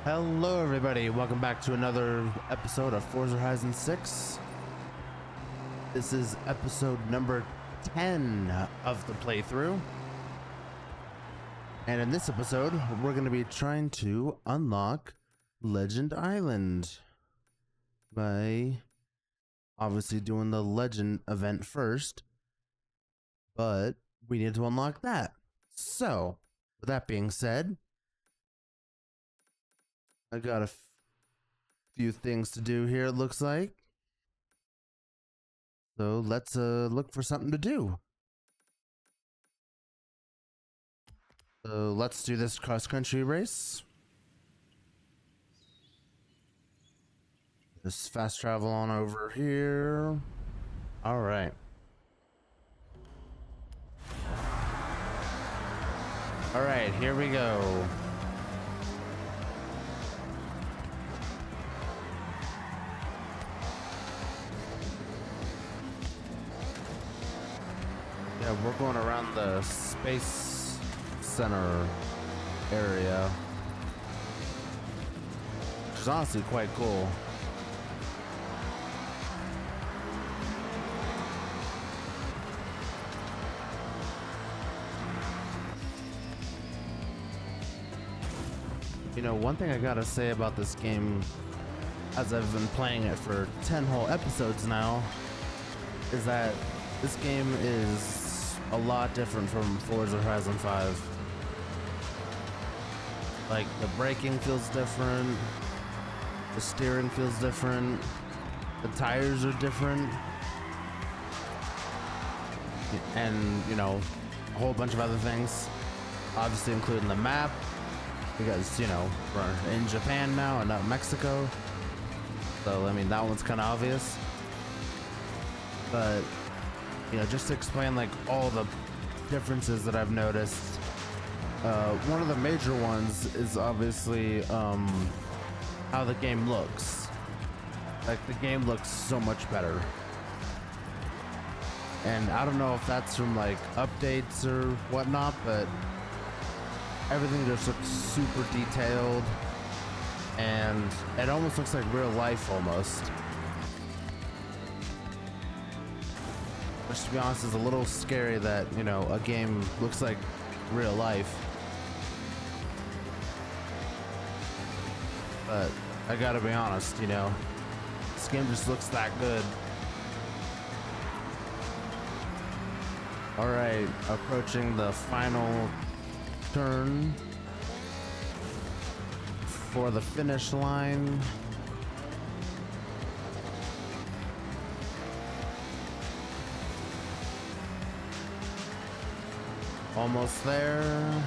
Hello everybody, welcome back to another episode of Forza Horizon 6. This is episode number 10 of the playthrough. And in this episode, we're going to be trying to unlock Legend Island by obviously doing the Legend event first, but we need to unlock that. So, with that being said, I got a few things to do here, it looks like. So let's look for something to do. So let's do this cross-country race. Just fast travel on over here. All right. All right, here we go. Yeah, we're going around the Space Center area, which is honestly quite cool. You know, one thing I gotta say about this game, as I've been playing it for 10 whole episodes now, is that this game is a lot different from Forza Horizon 5. Like, the braking feels different, the steering feels different, the tires are different, and, you know, a whole bunch of other things, obviously including the map, because, you know, we're in Japan now and not Mexico, so, I mean, that one's kind of obvious, but, you know, just to explain, like, all the differences that I've noticed, one of the major ones is obviously how the game looks. Like, the game looks so much better, and I don't know if that's from like updates or whatnot, but everything just looks super detailed, and it almost looks like real life almost, which, to be honest, is a little scary that, you know, a game looks like real life. But I gotta be honest, you know, this game just looks that good. Alright, approaching the final turn for the finish line. Almost there.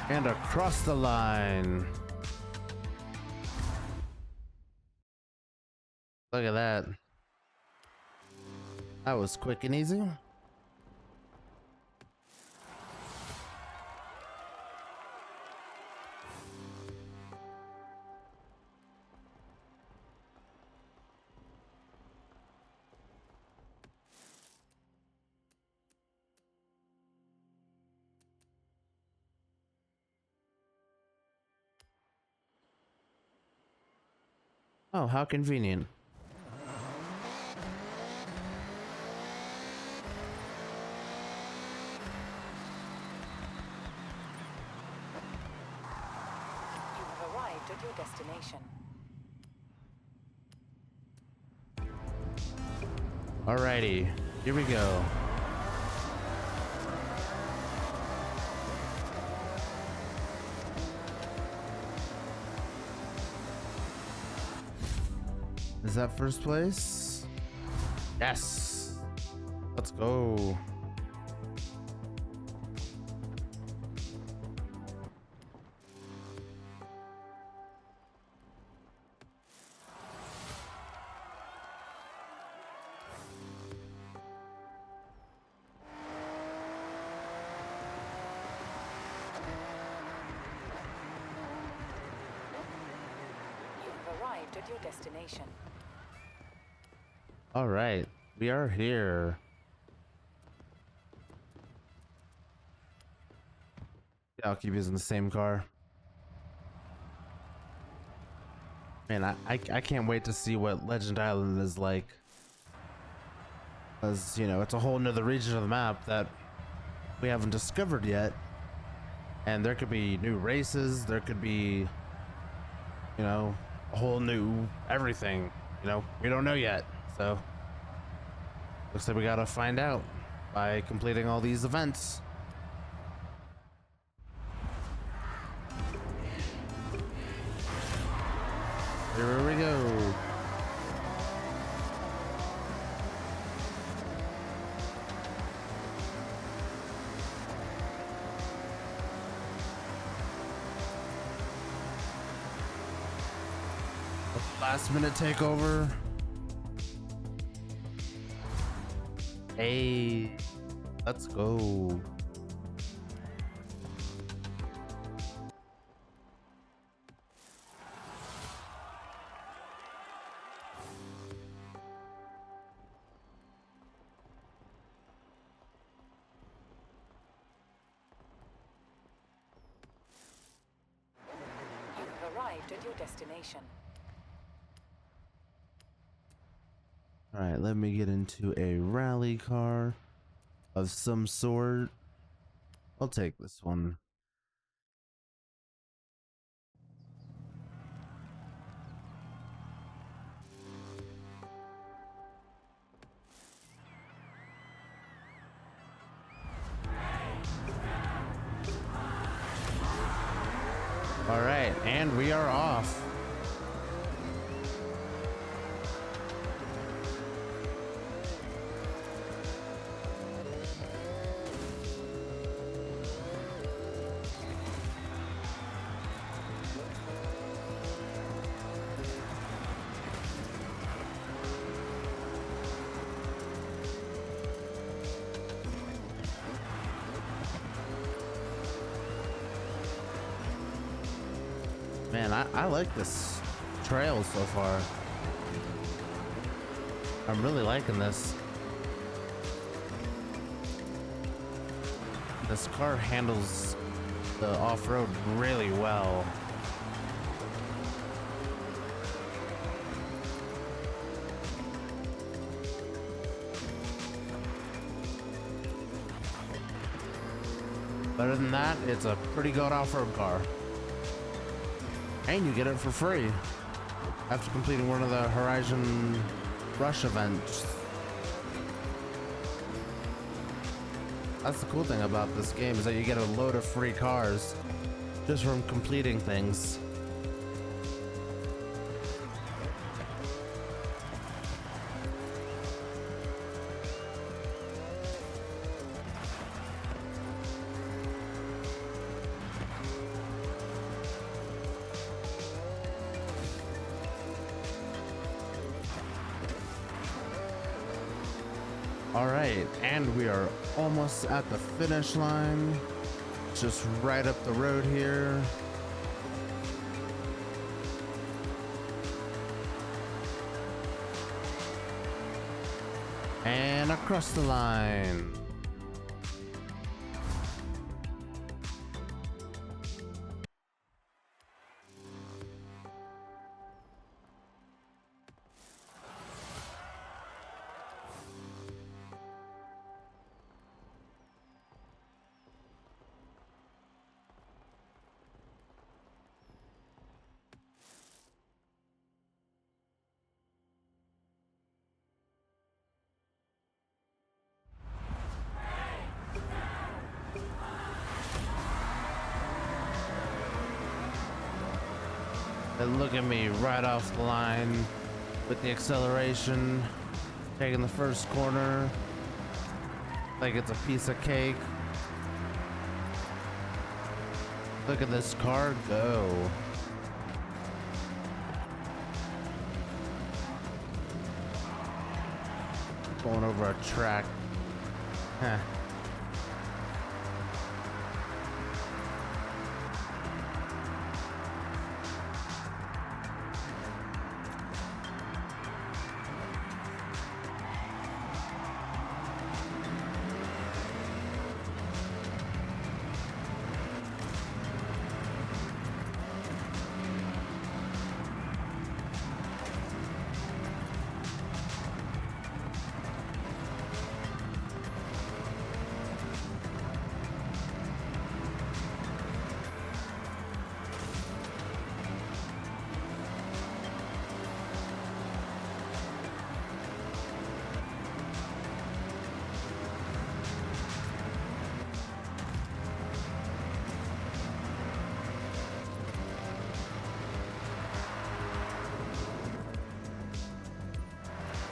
And across the line. Look at that. That was quick and easy. Oh, how convenient. You have arrived at your destination. Alrighty, here we go. Is that first place? Yes. Let's go. You have arrived at your destination. All right, we are here. Yeah, I'll keep using the same car. Man, I can't wait to see what Legend Island is like. Because, you know, it's a whole nother region of the map that we haven't discovered yet. And there could be new races, there could be, you know, a whole new everything. You know, we don't know yet. So, looks like we gotta find out by completing all these events. Here we go. Last minute takeover. Hey, let's go. You have arrived at your destination. All right, let me get into a rally car of some sort. I'll take this one. All right, and we are off. Man, I like this trail so far. I'm really liking this. This car handles the off-road really well. Other than that, it's a pretty good off-road car. And you get it for free after completing one of the Horizon Rush events. That's the cool thing about this game, is that you get a load of free cars just from completing things. All right, and we are almost at the finish line. Just right up the road here. And across the line. And look at me right off the line with the acceleration, taking the first corner like it's a piece of cake. Look at this car go. Going over a track. Huh.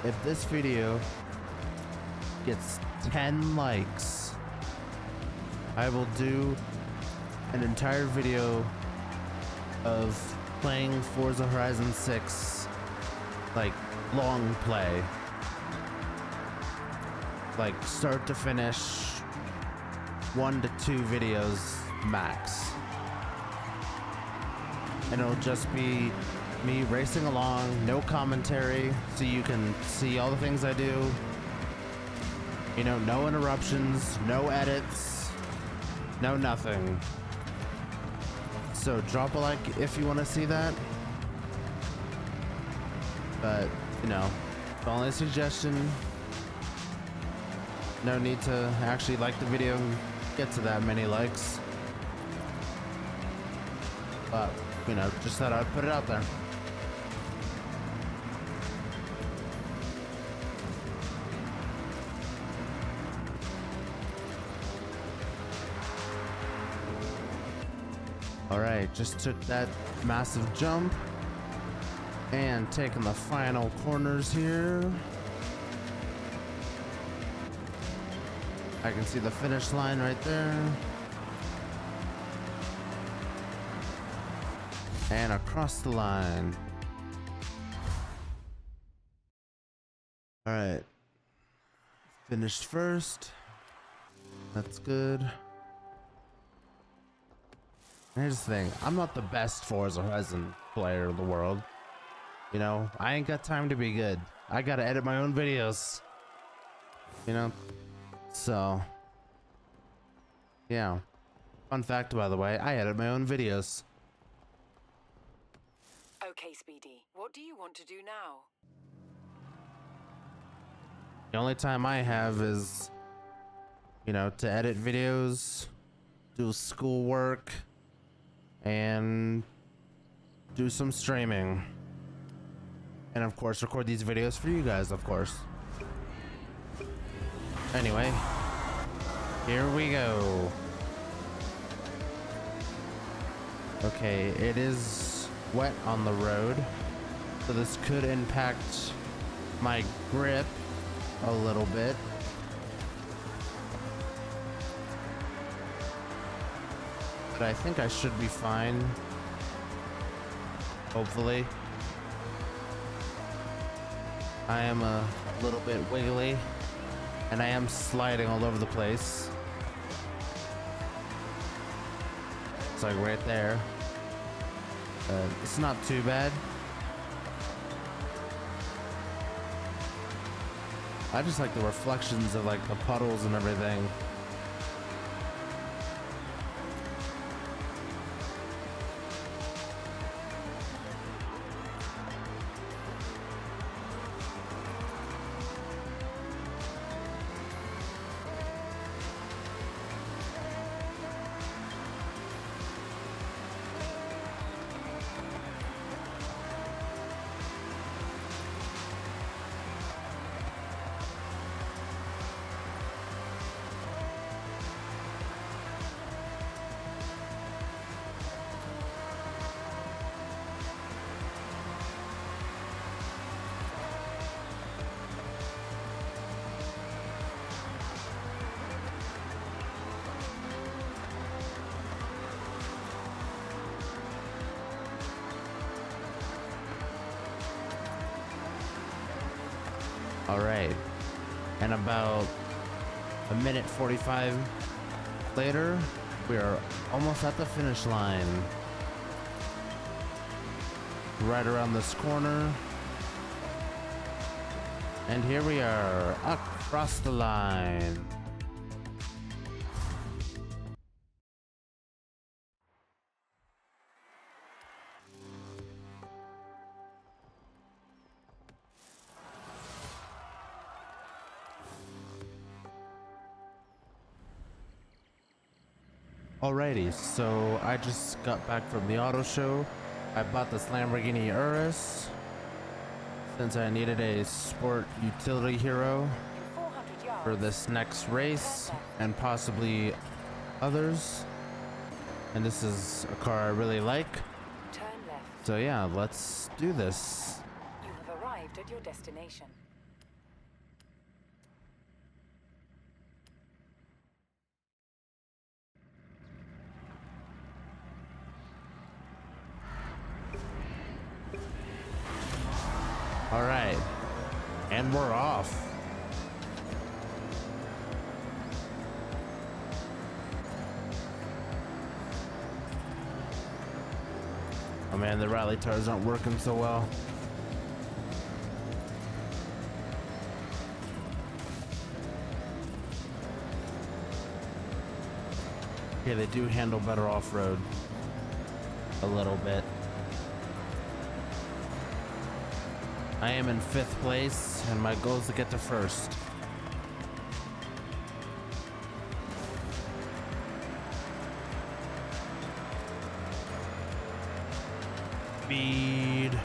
if this video gets 10 likes, I will do an entire video of playing Forza Horizon 6, like long play, like start to finish, 1 to 2 videos max, and it'll just be me racing along, no commentary, so you can see all the things I do, you know, no interruptions, no edits, no nothing. So drop a like if you want to see that, but you know, it's only a suggestion. No need to actually like the video and get to that many likes, but you know, just thought I'd put it out there. Alright, just took that massive jump and taking the final corners here. I can see the finish line right there. And across the line. Alright. Finished first. That's good. Here's the thing, I'm not the best Forza Horizon player in the world. You know, I ain't got time to be good. I gotta edit my own videos. You know? So, yeah. Fun fact, by the way, I edit my own videos. Okay, Speedy. What do you want to do now? The only time I have is, you know, to edit videos, do schoolwork, and do some streaming, and of course record these videos for you guys, of course. Anyway, here we go. Okay, it is wet on the road, so this could impact my grip a little bit. But I think I should be fine. Hopefully. I am a little bit wiggly, and I am sliding all over the place. It's like right there. It's not too bad. I just like the reflections of like the puddles and everything. All right, and about a minute 45 later, we are almost at the finish line. Right around this corner. And here we are, across the line. Alrighty, so I just got back from the auto show. I bought this Lamborghini Urus since I needed a sport utility hero for this next race and possibly others. And this is a car I really like. Turn left. So yeah, let's do this. You have arrived at your destination. And we're off. Oh man, the rally tires aren't working so well. Okay, they do handle better off-road. A little bit. I am in 5th place, and my goal is to get to 1st. Speed.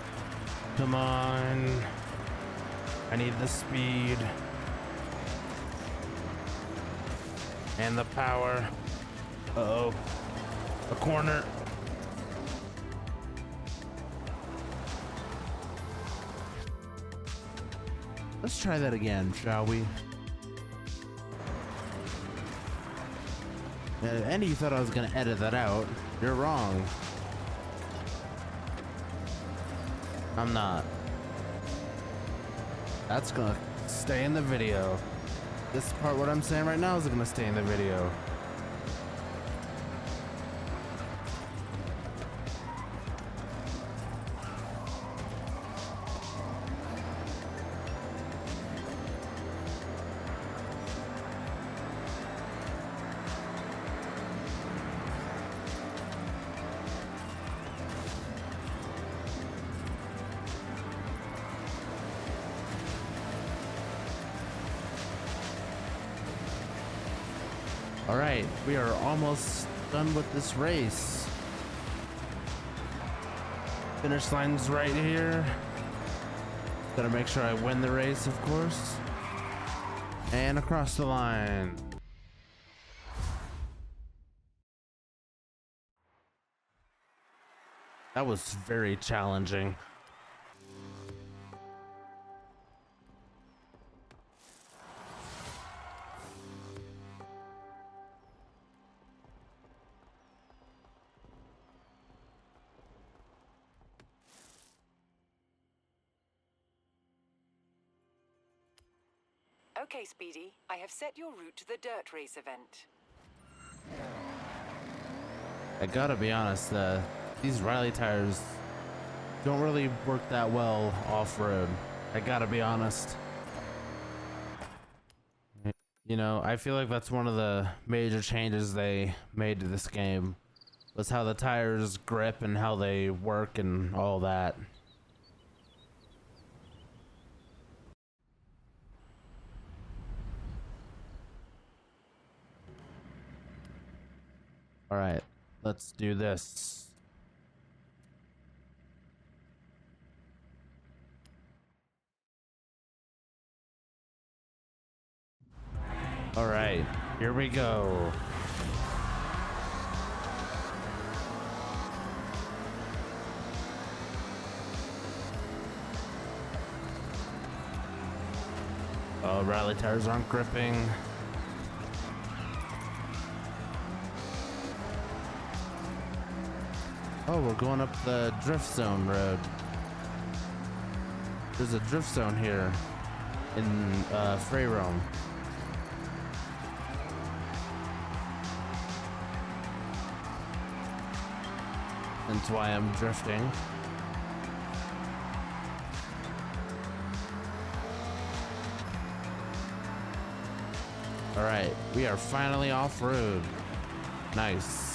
Come on. I need the speed. And the power. Uh-oh. A corner. Let's try that again, shall we? And you thought I was gonna edit that out. You're wrong. I'm not. That's gonna stay in the video. This part, what I'm saying right now, is gonna stay in the video. All right, we are almost done with this race. Finish line's right here. Gotta make sure I win the race, of course. And across the line. That was very challenging. Okay, Speedy. I have set your route to the dirt race event. I gotta be honest, these Riley tires don't really work that well off-road. I gotta be honest. You know, I feel like that's one of the major changes they made to this game, was how the tires grip and how they work and all that. All right, let's do this. All right, here we go. Oh, rally tires aren't gripping. Oh, we're going up the drift zone road. There's a drift zone here in Freyrom. That's why I'm drifting. All right, we are finally off-road. Nice.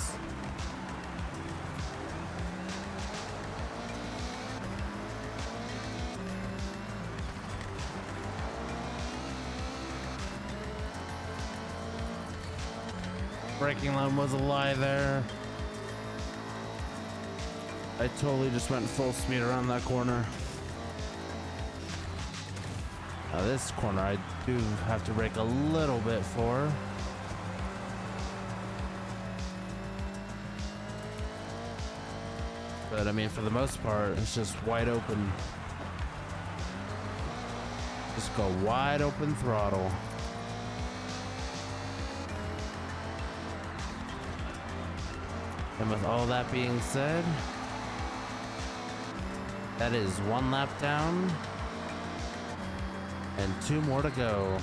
Braking line was a lie there. I totally just went full speed around that corner. Now this corner I do have to brake a little bit for. But I mean, for the most part, it's just wide open. Just go wide open throttle. And with all that being said, that is one lap down. And 2 more to go.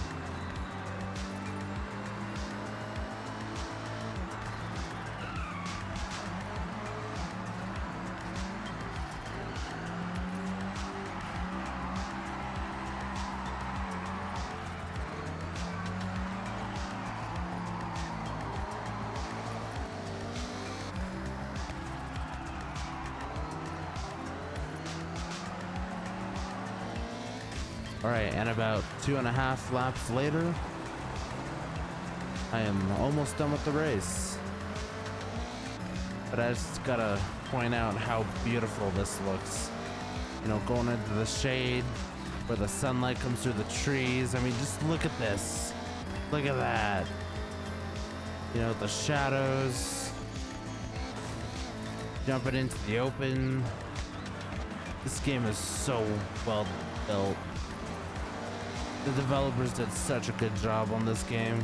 All right, and about 2.5 laps later, I am almost done with the race. But I just gotta point out how beautiful this looks. You know, going into the shade where the sunlight comes through the trees. I mean, just look at this. Look at that. You know, the shadows. Jumping into the open. This game is so well built. The developers did such a good job on this game.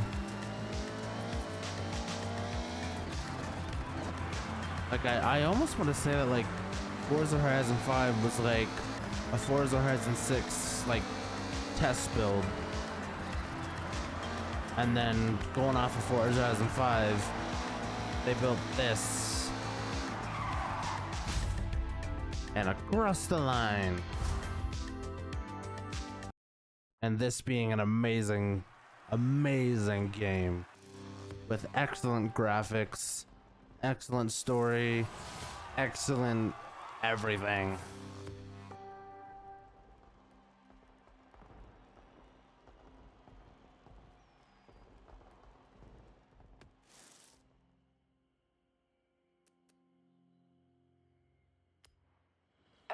Like, I almost want to say that, like, Forza Horizon 5 was like a Forza Horizon 6, like, test build. And then going off of Forza Horizon 5, they built this. And across the line. And this being an amazing, amazing game with excellent graphics, excellent story, excellent everything.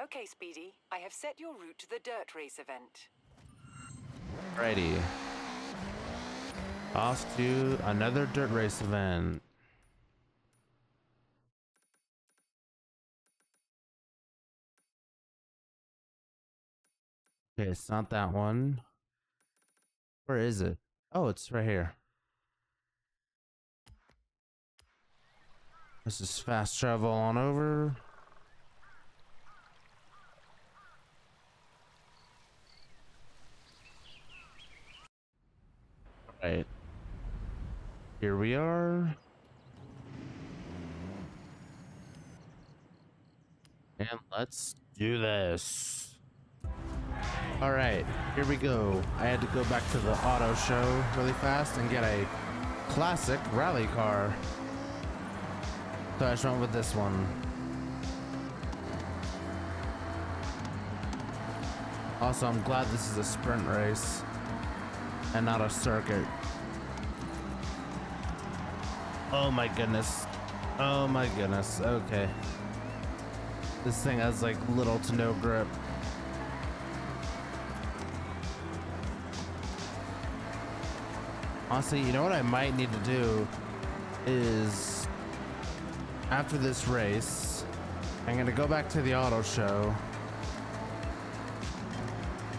Okay, Speedy. I have set your route to the dirt race event. Righty. Off to another dirt race event. Okay, it's not that one. Where is it? Oh, it's right here. This is fast travel on over. Right. Here we are. And let's do this. All right, here we go. I had to go back to the auto show really fast and get a classic rally car. So I just went with this one. Also, I'm glad this is a sprint race and not a circuit. Oh my goodness. Oh my goodness. Okay. This thing has like little to no grip. Honestly, you know what I might need to do is after this race, I'm gonna go back to the auto show,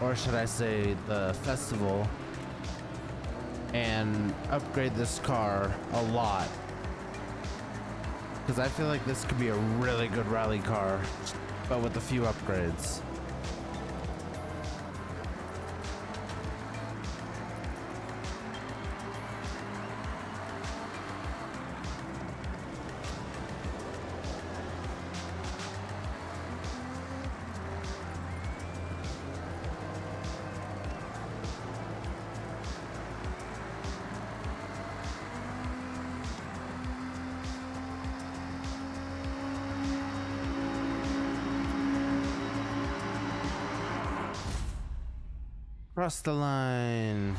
or should I say the festival, and upgrade this car a lot, because I feel like this could be a really good rally car, but with a few upgrades. Cross the line.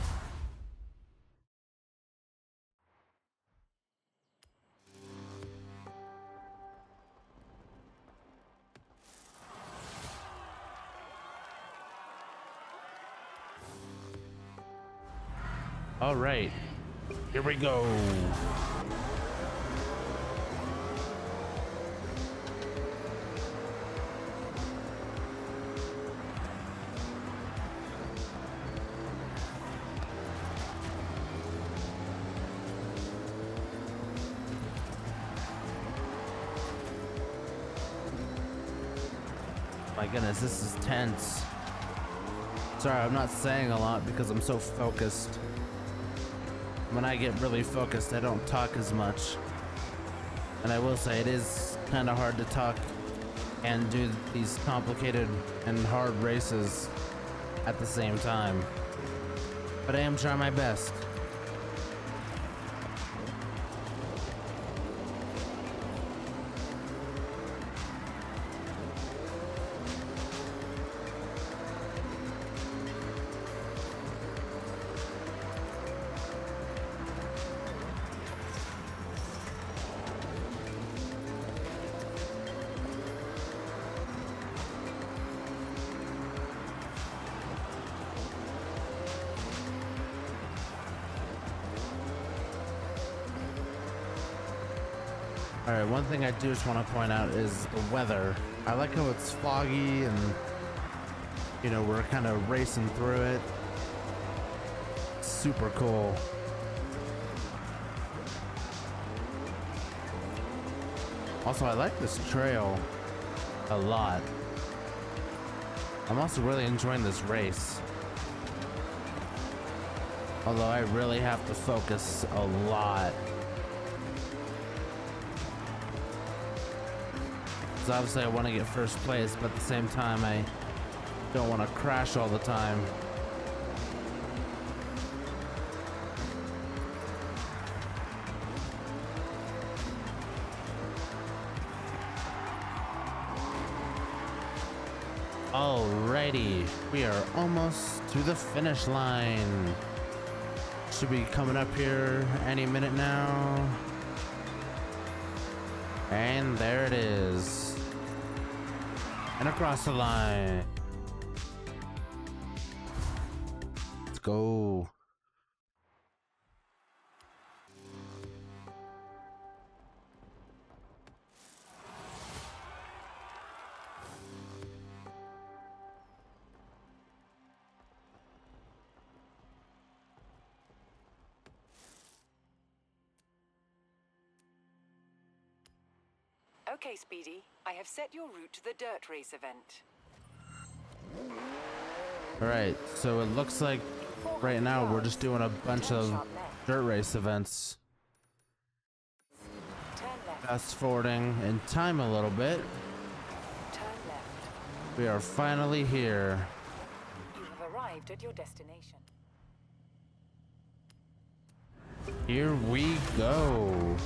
All right, here we go. My goodness, this is tense. Sorry, I'm not saying a lot because I'm so focused. When I get really focused, I don't talk as much. And I will say it is kind of hard to talk and do these complicated and hard races at the same time. But I am trying my best. Alright, one thing I do just want to point out is the weather. I like how it's foggy and, you know, we're kind of racing through it. Super cool. Also, I like this trail a lot. I'm also really enjoying this race. Although I really have to focus a lot. Because obviously I want to get first place, but at the same time I don't want to crash all the time. Alrighty, we are almost to the finish line. Should be coming up here any minute now. And there it is. And across the line. Let's go. Okay, Speedy. I have set your route to the dirt race event. Alright, so it looks like right now we're just doing a bunch of dirt race events. Turn left. Fast forwarding in time a little bit. Turn left. We are finally here. You have arrived at your destination. Here we go.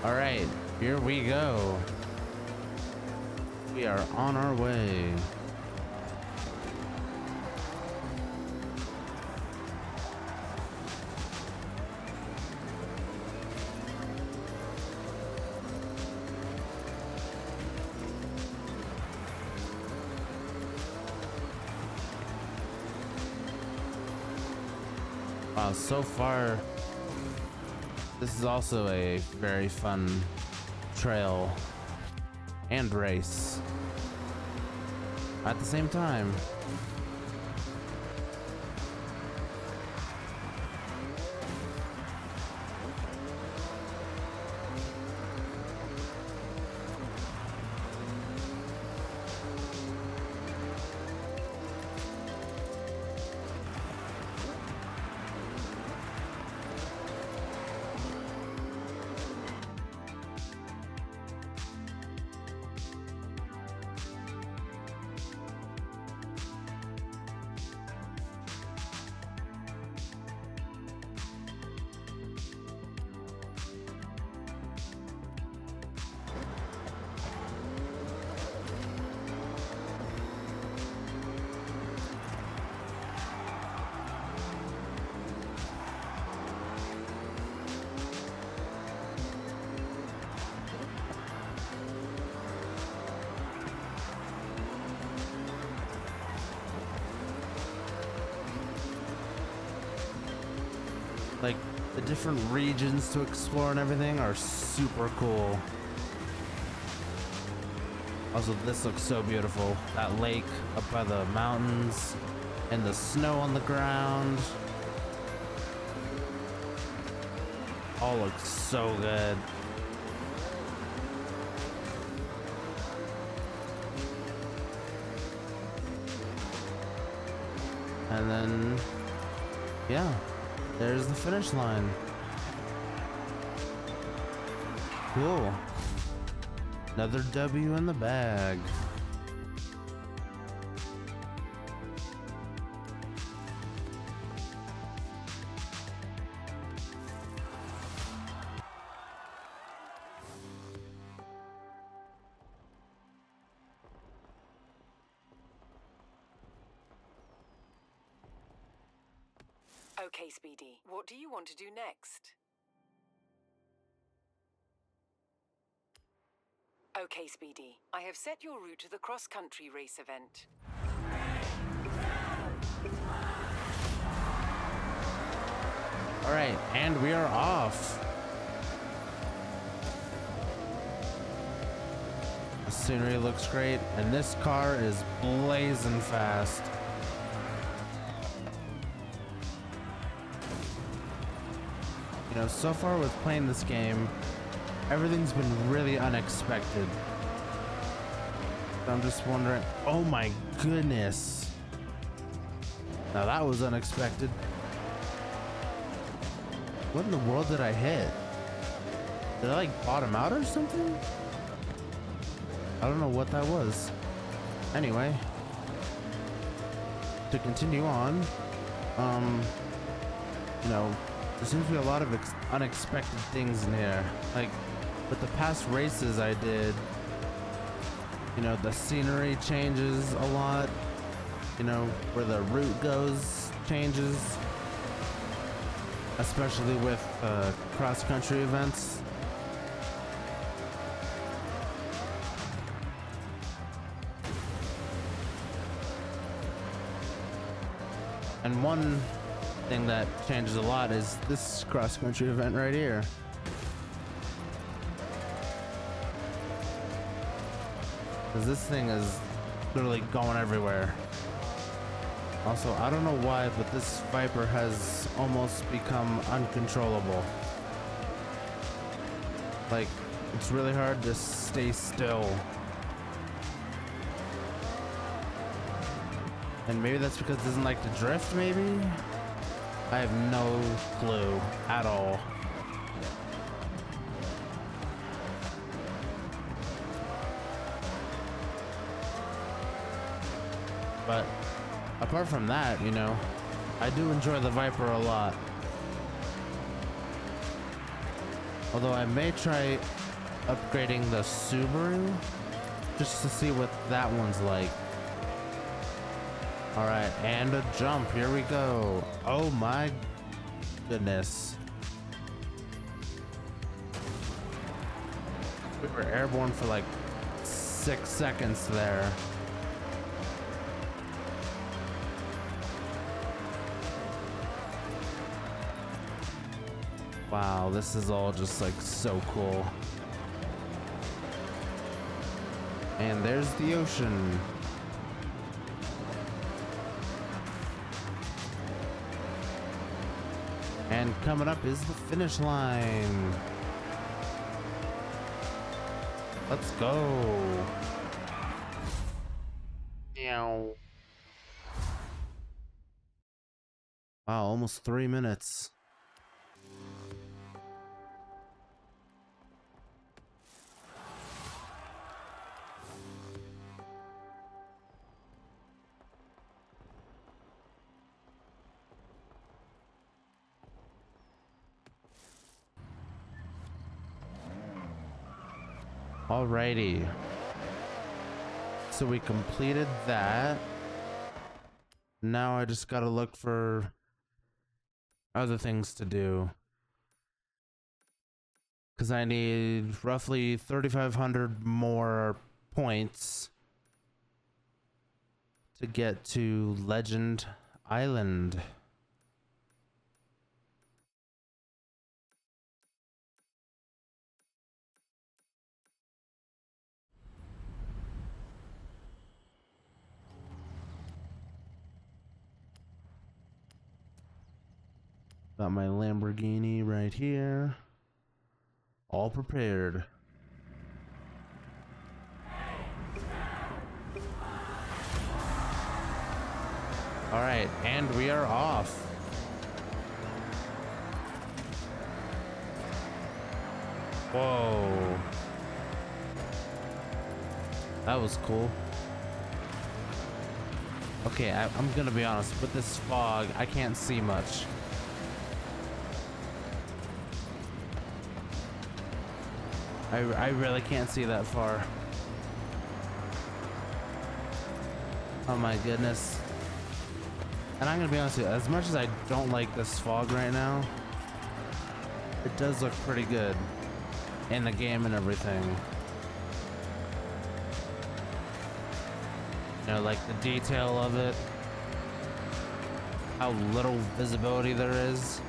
All right, here we go. We are on our way. Wow, so far, this is also a very fun trail and race at the same time. like the different regions to explore and everything are super cool. Also, this looks so beautiful. That lake up by the mountains and the snow on the ground. All looks so good. And then, yeah, there's the finish line. Cool. Another W in the bag. Okay, Speedy. What do you want to do next? Okay, Speedy. I have set your route to the cross-country race event. All right, and we are off. The scenery looks great, and this car is blazing fast. You know, so far with playing this game, everything's been really unexpected. I'm just wondering, oh my goodness. Now that was unexpected. What in the world did I hit? Did I like bottom out or something? I don't know what that was. Anyway, to continue on, you know, there seems to be a lot of unexpected things in here. Like with the past races I did, you know, the scenery changes a lot. You know, where the route goes changes, especially with cross-country events. And one thing that changes a lot is this cross-country event right here. Because this thing is literally going everywhere. Also, I don't know why, but this Viper has almost become uncontrollable. Like, it's really hard to stay still. And maybe that's because it doesn't like to drift, maybe? I have no clue at all. But apart from that, you know, I do enjoy the Viper a lot. Although I may try upgrading the Subaru just to see what that one's like. All right, and a jump. Here we go. Oh my goodness. We were airborne for like 6 seconds there. Wow, this is all just like so cool. And there's the ocean. And coming up is the finish line. Let's go. Meow. Wow, almost 3 minutes. Alrighty. So we completed that. Now I just gotta look for other things to do. Because I need roughly 3,500 more points to get to Legend Island. Got my Lamborghini right here. All prepared. All right, and we are off. Whoa. That was cool. Okay, I'm gonna be honest, with this fog, I can't see much. I really can't see that far. Oh my goodness. And I'm gonna be honest with you, as much as I don't like this fog right now, it does look pretty good in the game and everything. You know, like the detail of it, how little visibility there is.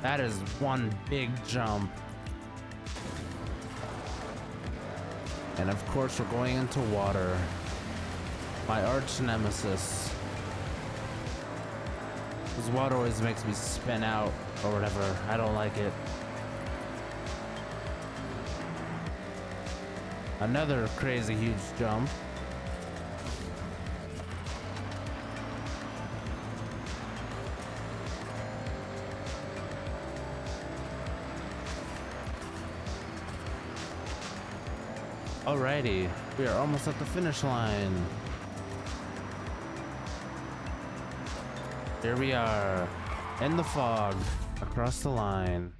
That is one big jump. And of course we're going into water. My arch nemesis. This water always makes me spin out or whatever. I don't like it. Another crazy huge jump. Alrighty, we are almost at the finish line. Here we are, in the fog, across the line.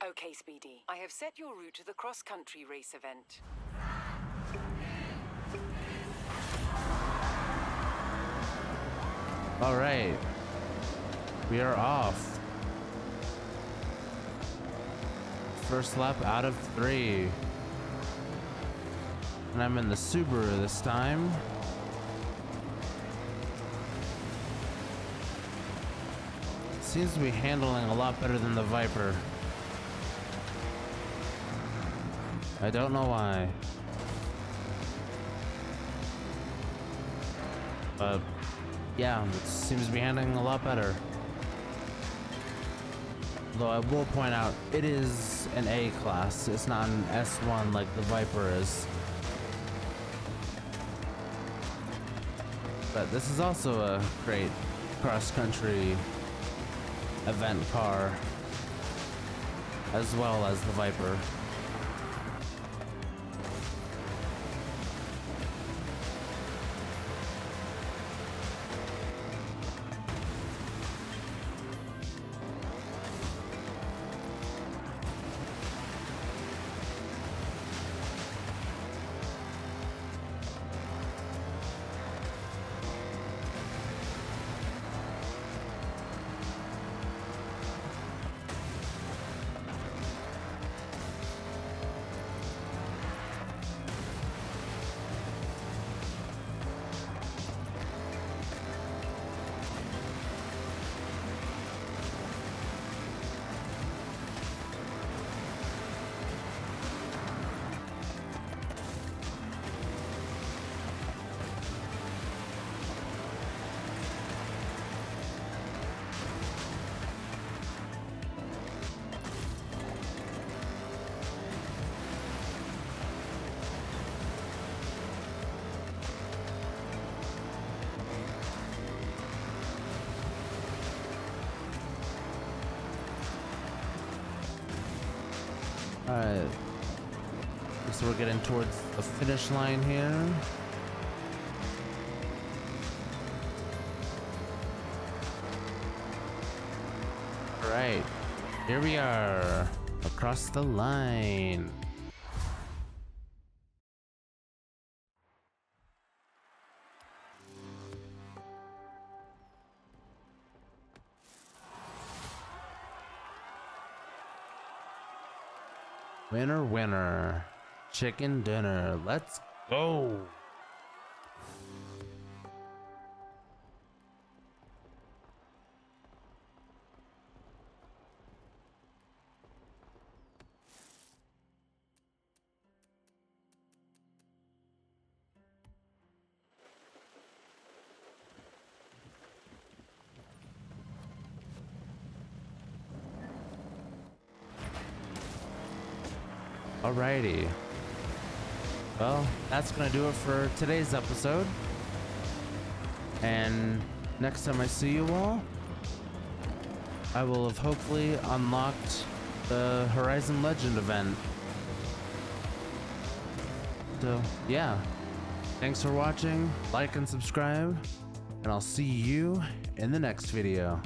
Okay, Speedy. I have set your route to the cross-country race event. All right, we are off. First lap out of 3. And I'm in the Subaru this time. Seems to be handling a lot better than the Viper. I don't know why. But yeah, it seems to be handling a lot better. Though I will point out, it is an A class. It's not an S1 like the Viper is. But this is also a great cross-country event car, as well as the Viper. Alright. So we're getting towards the finish line here. Alright. Here we are. Across the line. Winner, winner. Chicken dinner. Let's go. Alrighty. Well, that's gonna do it for today's episode. And next time I see you all, I will have hopefully unlocked the Horizon Legend event. So, yeah. Thanks for watching, like and subscribe, and I'll see you in the next video.